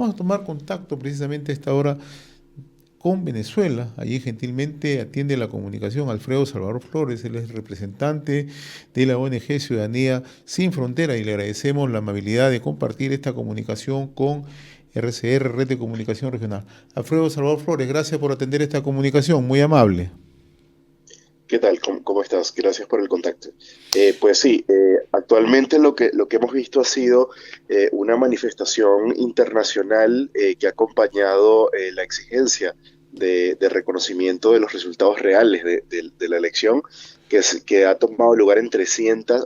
vamos a tomar contacto precisamente a esta hora con Venezuela. Allí gentilmente atiende la comunicación Alfredo Salvador Flores, él es representante de la ONG Ciudadanía Sin Frontera y le agradecemos la amabilidad de compartir esta comunicación con RCR, Red de Comunicación Regional. Alfredo Salvador Flores, gracias por atender esta comunicación, muy amable. ¿Qué tal? ¿Cómo estás? Gracias por el contacto. Pues sí, actualmente lo que hemos visto ha sido una manifestación internacional que ha acompañado la exigencia de reconocimiento de los resultados reales de la elección, que ha tomado lugar en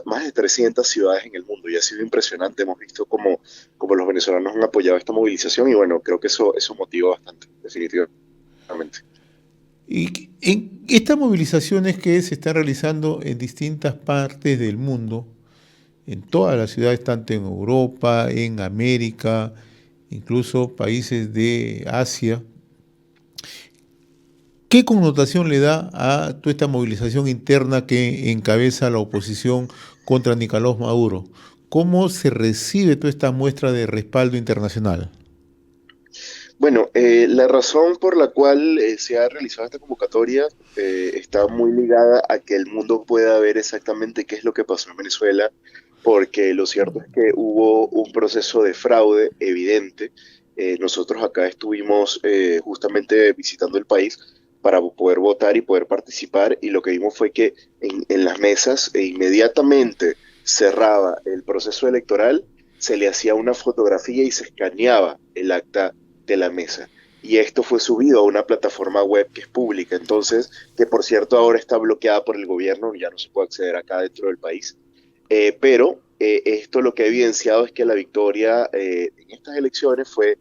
más de 300 ciudades en el mundo y ha sido impresionante. Hemos visto cómo los venezolanos han apoyado esta movilización y bueno, creo que eso motiva bastante, definitivamente. Y en estas movilizaciones que se están realizando en distintas partes del mundo, en todas las ciudades, tanto en Europa, en América, incluso países de Asia, ¿qué connotación le da a toda esta movilización interna que encabeza la oposición contra Nicolás Maduro? ¿Cómo se recibe toda esta muestra de respaldo internacional? Bueno, la razón por la cual se ha realizado esta convocatoria está muy ligada a que el mundo pueda ver exactamente qué es lo que pasó en Venezuela, porque lo cierto es que hubo un proceso de fraude evidente. Nosotros acá estuvimos justamente visitando el país para poder votar y poder participar, y lo que vimos fue que en las mesas inmediatamente cerraba el proceso electoral, se le hacía una fotografía y se escaneaba el acta de la mesa. Y esto fue subido a una plataforma web que es pública, entonces, que por cierto ahora está bloqueada por el gobierno, ya no se puede acceder acá dentro del país. Pero esto lo que ha evidenciado es que la victoria en estas elecciones fue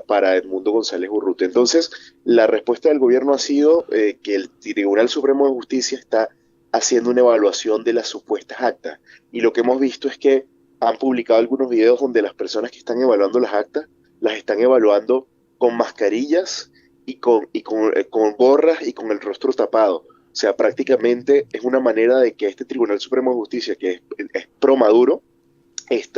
para Edmundo González Urrutia. Entonces, la respuesta del gobierno ha sido que el Tribunal Supremo de Justicia está haciendo una evaluación de las supuestas actas. Y lo que hemos visto es que han publicado algunos videos donde las personas que están evaluando las actas las están evaluando con mascarillas y con gorras y con el rostro tapado. O sea, prácticamente es una manera de que este Tribunal Supremo de Justicia, que es pro Maduro,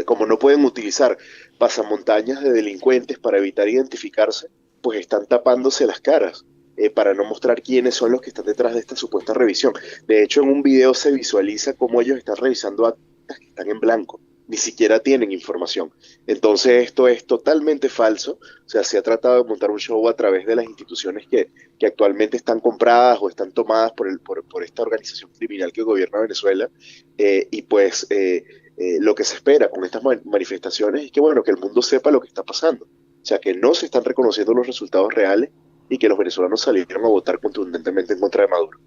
como no pueden utilizar pasamontañas de delincuentes para evitar identificarse, pues están tapándose las caras para no mostrar quiénes son los que están detrás de esta supuesta revisión. De hecho, en un video se visualiza cómo ellos están revisando actas que están en blanco, ni siquiera tienen información. Entonces esto es totalmente falso, o sea, se ha tratado de montar un show a través de las instituciones que actualmente están compradas o están tomadas por esta organización criminal que gobierna Venezuela, y lo que se espera con estas manifestaciones es que, bueno, que el mundo sepa lo que está pasando. O sea, que no se están reconociendo los resultados reales y que los venezolanos salieron a votar contundentemente en contra de Maduro.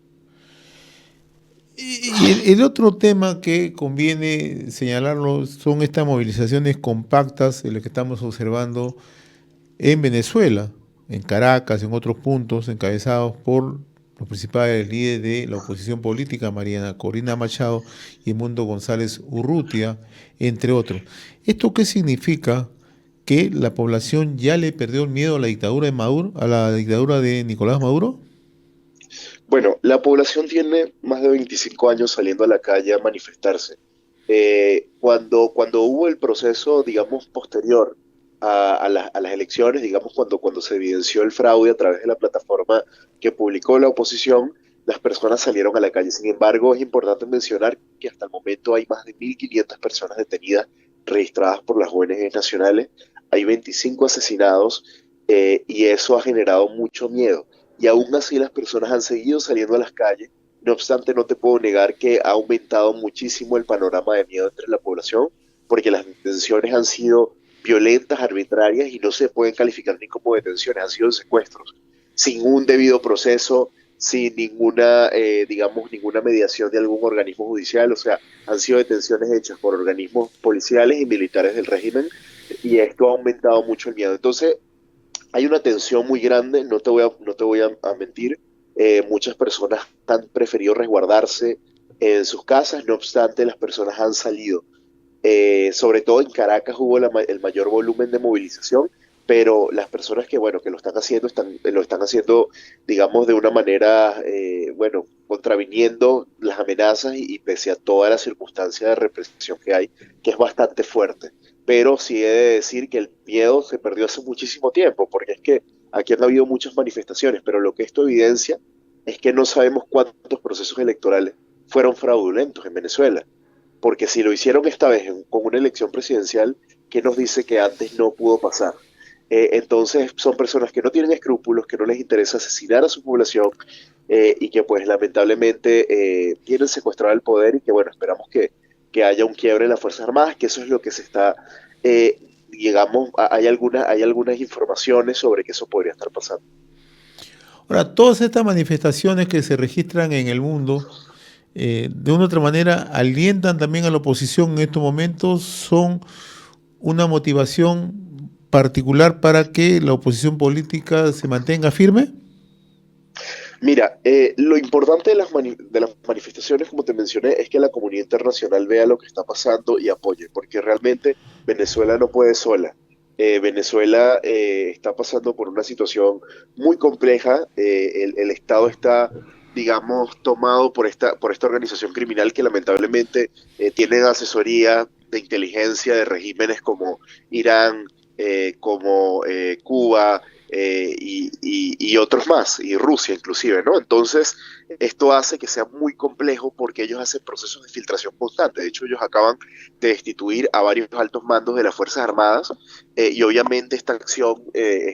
Y el otro tema que conviene señalarlo son estas movilizaciones compactas en las que estamos observando en Venezuela, en Caracas, en otros puntos, encabezados por los principales líderes de la oposición política, Mariana Corina Machado y Edmundo González Urrutia, entre otros. ¿Esto qué significa? ¿Que la población ya le perdió el miedo a la dictadura de Maduro, a la dictadura de Nicolás Maduro? Bueno, la población tiene más de 25 años saliendo a la calle a manifestarse. Cuando hubo el proceso, digamos, posterior a las elecciones, digamos, cuando se evidenció el fraude a través de la plataforma que publicó la oposición, las personas salieron a la calle. Sin embargo, es importante mencionar que hasta el momento hay más de 1.500 personas detenidas registradas por las ONG nacionales, hay 25 asesinados y eso ha generado mucho miedo. Y aún así las personas han seguido saliendo a las calles. No obstante, no te puedo negar que ha aumentado muchísimo el panorama de miedo entre la población, porque las detenciones han sido violentas, arbitrarias y no se pueden calificar ni como detenciones, han sido secuestros, sin un debido proceso, sin ninguna, digamos, ninguna mediación de algún organismo judicial. O sea, han sido detenciones hechas por organismos policiales y militares del régimen, y esto ha aumentado mucho el miedo. Entonces, hay una tensión muy grande, no te voy a mentir. Muchas personas han preferido resguardarse en sus casas, no obstante, las personas han salido. Sobre todo en Caracas hubo el mayor volumen de movilización, pero las personas que, bueno, que lo están haciendo, lo están haciendo, digamos, de una manera, bueno, contraviniendo las amenazas y pese a toda la circunstancia de represión que hay, que es bastante fuerte. Pero sí he de decir que el miedo se perdió hace muchísimo tiempo, porque es que aquí han habido muchas manifestaciones, pero lo que esto evidencia es que no sabemos cuántos procesos electorales fueron fraudulentos en Venezuela. Porque si lo hicieron esta vez con una elección presidencial, ¿qué nos dice que antes no pudo pasar? Entonces son personas que no tienen escrúpulos, que no les interesa asesinar a su población y que pues lamentablemente tienen secuestrado el poder y que bueno, esperamos que haya un quiebre en las Fuerzas Armadas, que eso es lo que se está, eh, digamos, hay algunas informaciones sobre que eso podría estar pasando. Ahora, todas estas manifestaciones que se registran en el mundo, de una u otra manera, alientan también a la oposición en estos momentos, son una motivación particular para que la oposición política se mantenga firme. Mira, lo importante de de las manifestaciones, como te mencioné, es que la comunidad internacional vea lo que está pasando y apoye, porque realmente Venezuela no puede sola. Venezuela está pasando por una situación muy compleja. El Estado está, digamos, tomado por esta organización criminal que lamentablemente tiene asesoría de inteligencia de regímenes como Irán, como Cuba y otros más, y Rusia inclusive, ¿no? Entonces, esto hace que sea muy complejo porque ellos hacen procesos de filtración constante. De hecho, ellos acaban de destituir a varios altos mandos de las Fuerzas Armadas y obviamente esta acción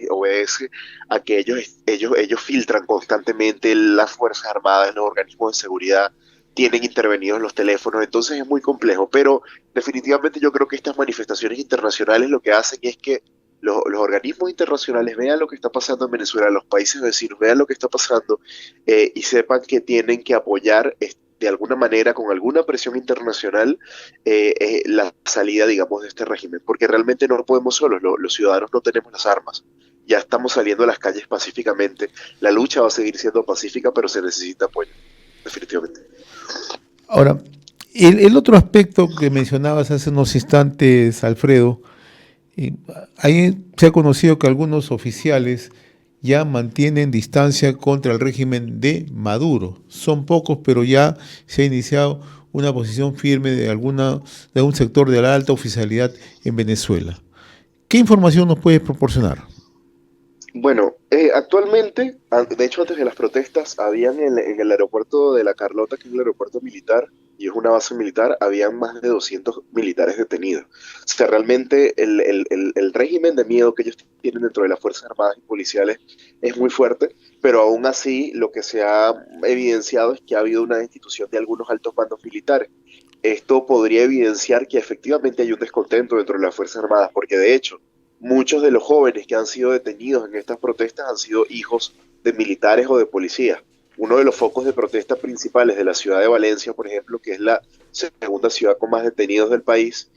obedece a que ellos filtran constantemente las Fuerzas Armadas, los organismos de seguridad, tienen intervenidos los teléfonos, entonces es muy complejo, pero definitivamente yo creo que estas manifestaciones internacionales lo que hacen es que los organismos internacionales vean lo que está pasando en Venezuela, los países vecinos vean lo que está pasando y sepan que tienen que apoyar de alguna manera, con alguna presión internacional, la salida, digamos, de este régimen, porque realmente no podemos solos, los ciudadanos no tenemos las armas, ya estamos saliendo a las calles pacíficamente, la lucha va a seguir siendo pacífica, pero se necesita apoyo, definitivamente. Ahora, el otro aspecto que mencionabas hace unos instantes, Alfredo, y ahí se ha conocido que algunos oficiales ya mantienen distancia contra el régimen de Maduro. Son pocos, pero ya se ha iniciado una posición firme de un sector de la alta oficialidad en Venezuela. ¿Qué información nos puedes proporcionar? Bueno, actualmente, de hecho antes de las protestas, habían en el aeropuerto de La Carlota, que es el aeropuerto militar, y es una base militar, habían más de 200 militares detenidos. O sea, realmente el régimen de miedo que ellos tienen dentro de las Fuerzas Armadas y policiales es muy fuerte, pero aún así lo que se ha evidenciado es que ha habido una destitución de algunos altos mandos militares. Esto podría evidenciar que efectivamente hay un descontento dentro de las Fuerzas Armadas, porque de hecho, muchos de los jóvenes que han sido detenidos en estas protestas han sido hijos de militares o de policías. Uno de los focos de protesta principales de la ciudad de Valencia, por ejemplo, que es la segunda ciudad con más detenidos del país,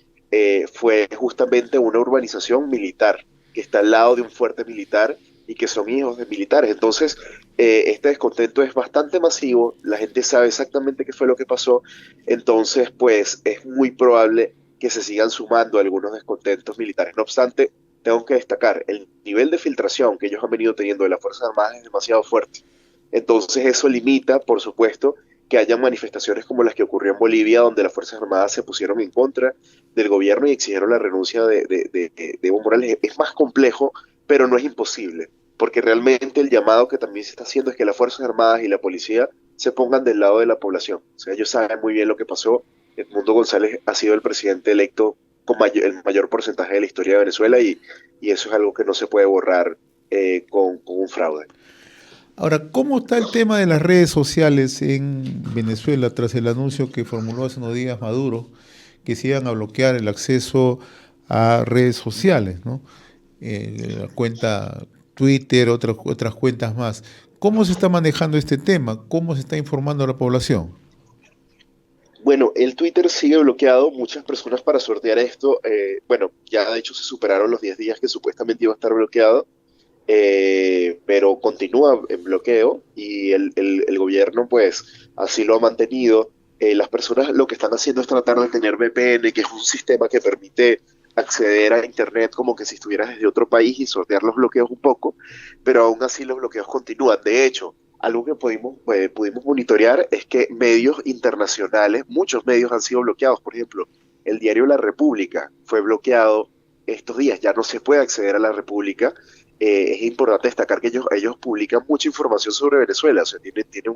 fue justamente una urbanización militar que está al lado de un fuerte militar y que son hijos de militares. Entonces, este descontento es bastante masivo, la gente sabe exactamente qué fue lo que pasó, entonces, pues es muy probable que se sigan sumando algunos descontentos militares. No obstante, tengo que destacar, el nivel de filtración que ellos han venido teniendo de las Fuerzas Armadas es demasiado fuerte. Entonces eso limita, por supuesto, que haya manifestaciones como las que ocurrió en Bolivia, donde las Fuerzas Armadas se pusieron en contra del gobierno y exigieron la renuncia de Evo Morales. Es más complejo, pero no es imposible, porque realmente el llamado que también se está haciendo es que las Fuerzas Armadas y la policía se pongan del lado de la población. O sea, ellos saben muy bien lo que pasó. Edmundo González ha sido el presidente electo con el mayor porcentaje de la historia de Venezuela y eso es algo que no se puede borrar con un fraude. Ahora, ¿cómo está el tema de las redes sociales en Venezuela tras el anuncio que formuló hace unos días Maduro, que se iban a bloquear el acceso a redes sociales, ¿no? La cuenta Twitter, otras cuentas más. ¿Cómo se está manejando este tema? ¿Cómo se está informando a la población? Bueno, el Twitter sigue bloqueado. Muchas personas para sortear esto, bueno, ya de hecho se superaron los 10 días que supuestamente iba a estar bloqueado, pero continúa en bloqueo y el gobierno pues así lo ha mantenido. Las personas lo que están haciendo es tratar de tener VPN, que es un sistema que permite acceder a internet como que si estuvieras desde otro país y sortear los bloqueos un poco, pero aún así los bloqueos continúan. De hecho, algo que pudimos monitorear es que medios internacionales, muchos medios han sido bloqueados. Por ejemplo, el diario La República fue bloqueado estos días, ya no se puede acceder a La República. Es importante destacar que ellos publican mucha información sobre Venezuela, o sea, tienen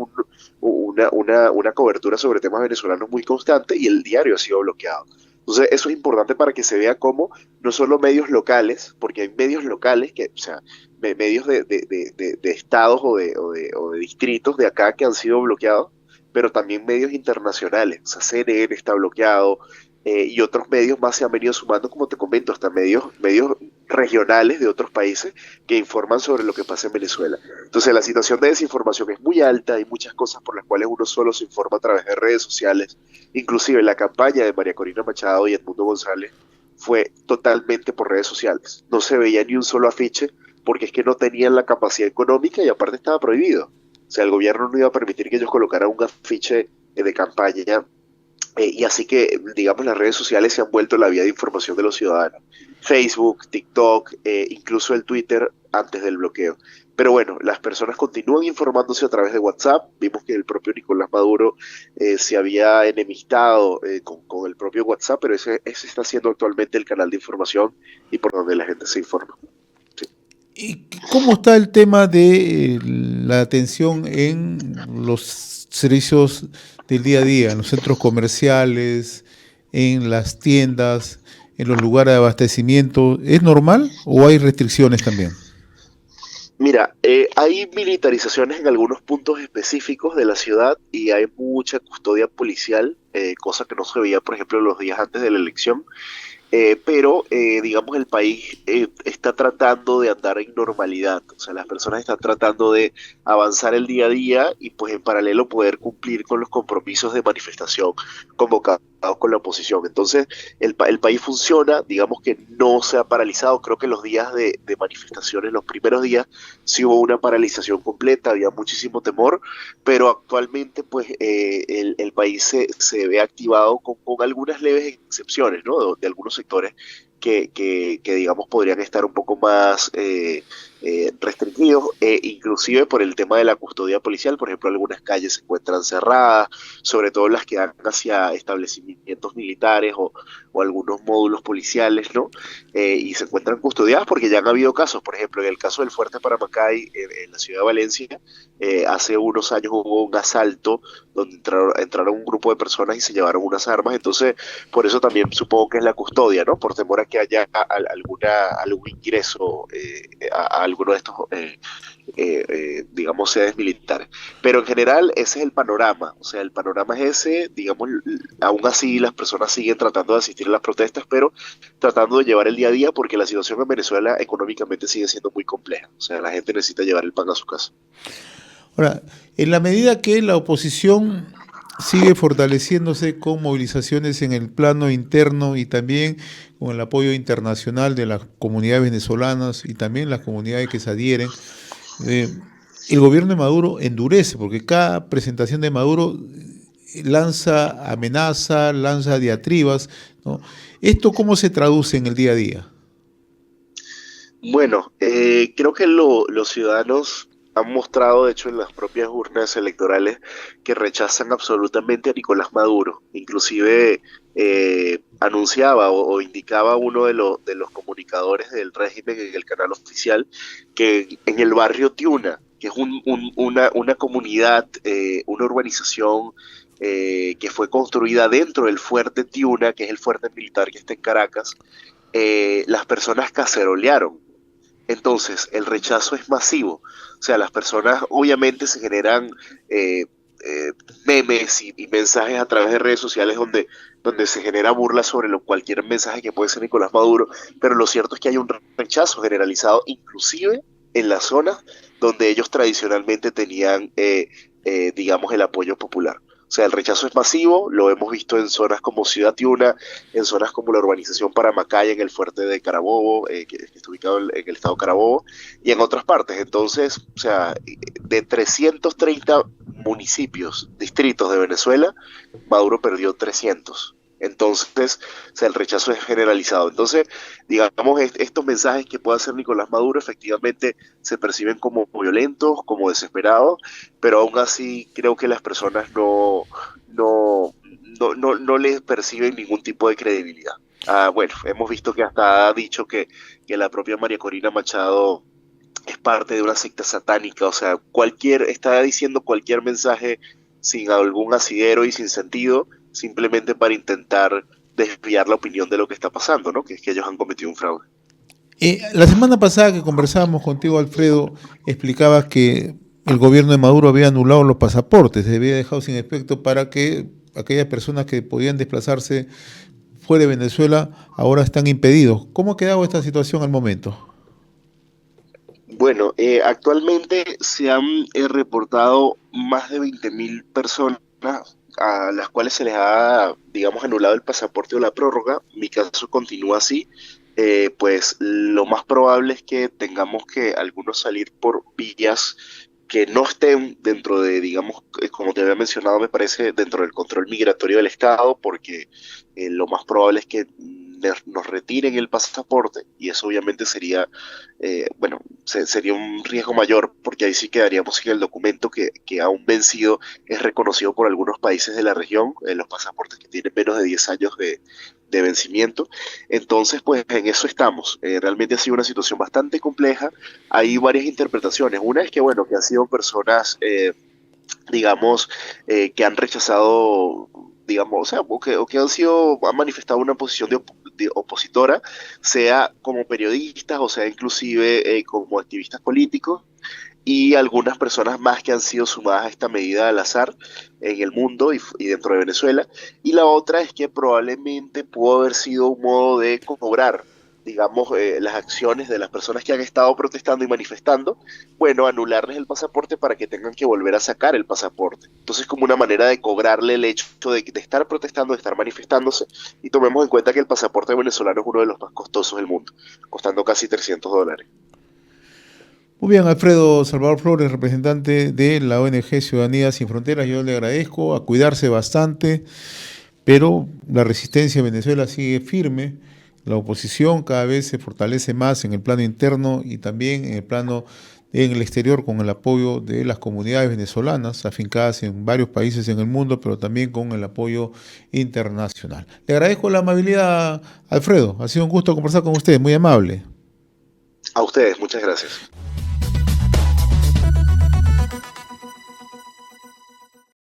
una cobertura sobre temas venezolanos muy constante y el diario ha sido bloqueado. Entonces, eso es importante para que se vea cómo no solo medios locales, porque hay medios locales que, o sea, medios de estados o de distritos de acá que han sido bloqueados, pero también medios internacionales. O sea, CNN está bloqueado, y otros medios más se han venido sumando, como te comento, hasta medios regionales de otros países que informan sobre lo que pasa en Venezuela. Entonces, la situación de desinformación es muy alta, hay muchas cosas por las cuales uno solo se informa a través de redes sociales. Inclusive la campaña de María Corina Machado y Edmundo González fue totalmente por redes sociales. No se veía ni un solo afiche porque es que no tenían la capacidad económica y aparte estaba prohibido. O sea, el gobierno no iba a permitir que ellos colocaran un afiche de campaña, y así que, digamos, las redes sociales se han vuelto la vía de información de los ciudadanos. Facebook, TikTok, incluso el Twitter antes del bloqueo. Pero bueno, las personas continúan informándose a través de WhatsApp. Vimos que el propio Nicolás Maduro se había enemistado con el propio WhatsApp, pero ese está siendo actualmente el canal de información y por donde la gente se informa. Sí. ¿Y cómo está el tema de la atención en los servicios del día a día, en los centros comerciales, en las tiendas, en los lugares de abastecimiento? ¿Es normal o hay restricciones también? Mira, hay militarizaciones en algunos puntos específicos de la ciudad y hay mucha custodia policial, cosa que no se veía, por ejemplo, los días antes de la elección. Pero digamos el país está tratando de andar en normalidad, o sea, las personas están tratando de avanzar el día a día y pues en paralelo poder cumplir con los compromisos de manifestación convocados con la oposición. Entonces el país funciona, digamos que no se ha paralizado. Creo que los días de manifestaciones, los primeros días sí hubo una paralización completa, había muchísimo temor, pero actualmente pues el país se ve activado con algunas leves excepciones, ¿no? De algunos sectores que digamos podrían estar un poco más restringidos, inclusive por el tema de la custodia policial. Por ejemplo, algunas calles se encuentran cerradas, sobre todo las que dan hacia establecimientos militares o algunos módulos policiales, ¿no? Y se encuentran custodiadas porque ya han habido casos. Por ejemplo, en el caso del Fuerte Paramacay, en la ciudad de Valencia, hace unos años hubo un asalto donde entraron un grupo de personas y se llevaron unas armas. Entonces, por eso también supongo que es la custodia, ¿no? Por temor a que haya algún ingreso a alguno de estos, digamos, sedes militares. Pero en general ese es el panorama, o sea, el panorama es ese, digamos, aún así las personas siguen tratando de asistir a las protestas, pero tratando de llevar el día a día porque la situación en Venezuela económicamente sigue siendo muy compleja, o sea, la gente necesita llevar el pan a su casa. Ahora, en la medida que la oposición sigue fortaleciéndose con movilizaciones en el plano interno y también con el apoyo internacional de las comunidades venezolanas y también las comunidades que se adhieren, eh, el gobierno de Maduro endurece, porque cada presentación de Maduro lanza amenaza, lanza diatribas, ¿no? ¿Esto cómo se traduce en el día a día? Bueno, creo que los ciudadanos han mostrado, de hecho, en las propias urnas electorales, que rechazan absolutamente a Nicolás Maduro. Inclusive anunciaba o indicaba uno de los comunicadores del régimen en el canal oficial que en el barrio Tiuna, que es una comunidad, una urbanización que fue construida dentro del fuerte Tiuna, que es el fuerte militar que está en Caracas, las personas cacerolearon. Entonces, el rechazo es masivo. O sea, las personas obviamente se generan eh, memes y mensajes a través de redes sociales donde se genera burla sobre cualquier mensaje que puede ser Nicolás Maduro, pero lo cierto es que hay un rechazo generalizado, inclusive en las zonas donde ellos tradicionalmente tenían, digamos, el apoyo popular. O sea, el rechazo es masivo, lo hemos visto en zonas como Ciudad Tiuna, en zonas como la urbanización Paramacaya, en el fuerte de Carabobo, que está ubicado en el estado Carabobo, y en otras partes. Entonces, o sea, de 330 municipios, distritos de Venezuela, Maduro perdió 300. Entonces, o sea, el rechazo es generalizado. Entonces, digamos, estos mensajes que puede hacer Nicolás Maduro efectivamente se perciben como violentos, como desesperados, pero aún así creo que las personas no, no les perciben ningún tipo de credibilidad. Bueno, hemos visto que hasta ha dicho que la propia María Corina Machado es parte de una secta satánica, o sea, está diciendo cualquier mensaje sin algún asidero y sin sentido, simplemente para intentar desviar la opinión de lo que está pasando, ¿no? Que es que ellos han cometido un fraude. La semana pasada que conversábamos contigo, Alfredo, explicabas que el gobierno de Maduro había anulado los pasaportes, se había dejado sin efecto para que aquellas personas que podían desplazarse fuera de Venezuela ahora están impedidos. ¿Cómo ha quedado esta situación al momento? Bueno, actualmente se han reportado más de 20.000 personas a las cuales se les ha, digamos, anulado el pasaporte o la prórroga. Mi caso continúa así. Pues lo más probable es que tengamos que algunos salir por vías que no estén dentro de, digamos, como te había mencionado, me parece, dentro del control migratorio del Estado, porque lo más probable es que nos retiren el pasaporte y eso obviamente sería, bueno, sería un riesgo mayor porque ahí sí quedaríamos sin el documento que aún vencido es reconocido por algunos países de la región, los pasaportes que tienen menos de 10 años de vencimiento. Entonces, pues en eso estamos. Realmente ha sido una situación bastante compleja. Hay varias interpretaciones. Una es que, bueno, que han sido personas, digamos, que han rechazado, digamos, o sea, o que han manifestado una posición de opositora, sea como periodistas, o sea, inclusive como activistas políticos, y algunas personas más que han sido sumadas a esta medida al azar en el mundo y dentro de Venezuela. Y la otra es que probablemente pudo haber sido un modo de cobrar, digamos, las acciones de las personas que han estado protestando y manifestando, bueno, anularles el pasaporte para que tengan que volver a sacar el pasaporte. Entonces, como una manera de cobrarle el hecho de estar protestando, de estar manifestándose, y tomemos en cuenta que el pasaporte venezolano es uno de los más costosos del mundo, costando casi $300. Muy bien, Alfredo Salvador Flores, representante de la ONG Ciudadanía Sin Fronteras, yo le agradezco, a cuidarse bastante, pero la resistencia en Venezuela sigue firme, la oposición cada vez se fortalece más en el plano interno y también en el plano en el exterior con el apoyo de las comunidades venezolanas afincadas en varios países en el mundo, pero también con el apoyo internacional. Le agradezco la amabilidad, Alfredo, ha sido un gusto conversar con usted, muy amable. A ustedes, muchas gracias.